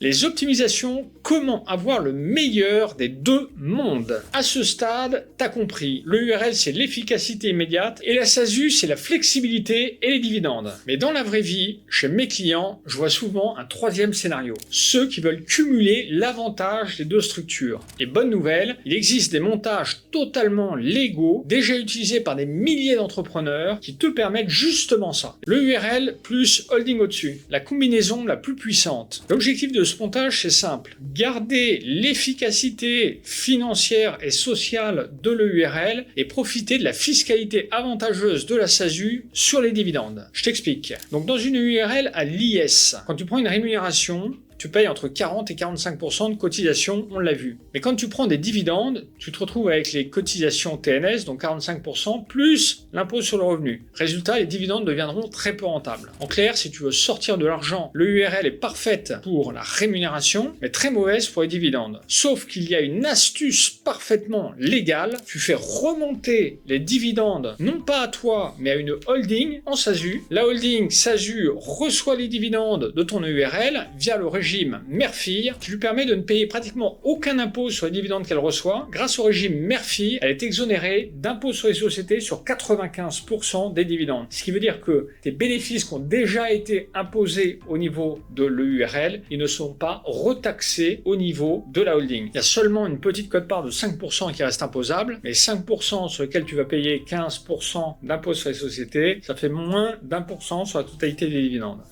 Les optimisations, comment avoir le meilleur des deux mondes? À ce stade, t'as compris, le URL c'est l'efficacité immédiate et la SASU c'est la flexibilité et les dividendes. Mais dans la vraie vie, chez mes clients, je vois souvent un troisième scénario. Ceux qui veulent cumuler l'avantage des deux structures. Et bonne nouvelle, il existe des montages totalement légaux, déjà utilisés par des milliers d'entrepreneurs, qui te permettent justement ça. Le URL plus holding au-dessus, la combinaison la plus puissante. L'objectif de ce montage, c'est simple. Garder l'efficacité financière et sociale de l'URL et profiter de la fiscalité avantageuse de la SASU sur les dividendes. Je t'explique. Donc dans une URL à l'IS, quand tu prends une rémunération, tu payes entre 40 et 45% de cotisation, on l'a vu. Mais quand tu prends des dividendes, tu te retrouves avec les cotisations TNS, donc 45%, plus l'impôt sur le revenu. Résultat, les dividendes deviendront très peu rentables. En clair, si tu veux sortir de l'argent, le URL est parfaite pour la rémunération, mais très mauvaise pour les dividendes. Sauf qu'il y a une astuce parfaitement légale, tu fais remonter les dividendes, non pas à toi, mais à une holding en SASU. La holding SASU reçoit les dividendes de ton URL via le régime mère-fille, qui lui permet de ne payer pratiquement aucun impôt sur les dividendes qu'elle reçoit. Grâce au régime mère-fille, elle est exonérée d'impôt sur les sociétés sur 95% des dividendes. Ce qui veut dire que tes bénéfices qui ont déjà été imposés au niveau de l'URL, ils ne sont pas retaxés au niveau de la holding. Il y a seulement une petite quote-part de 5% qui reste imposable, mais 5% sur lequel tu vas payer 15% d'impôt sur les sociétés, ça fait moins d'1% sur la totalité des dividendes.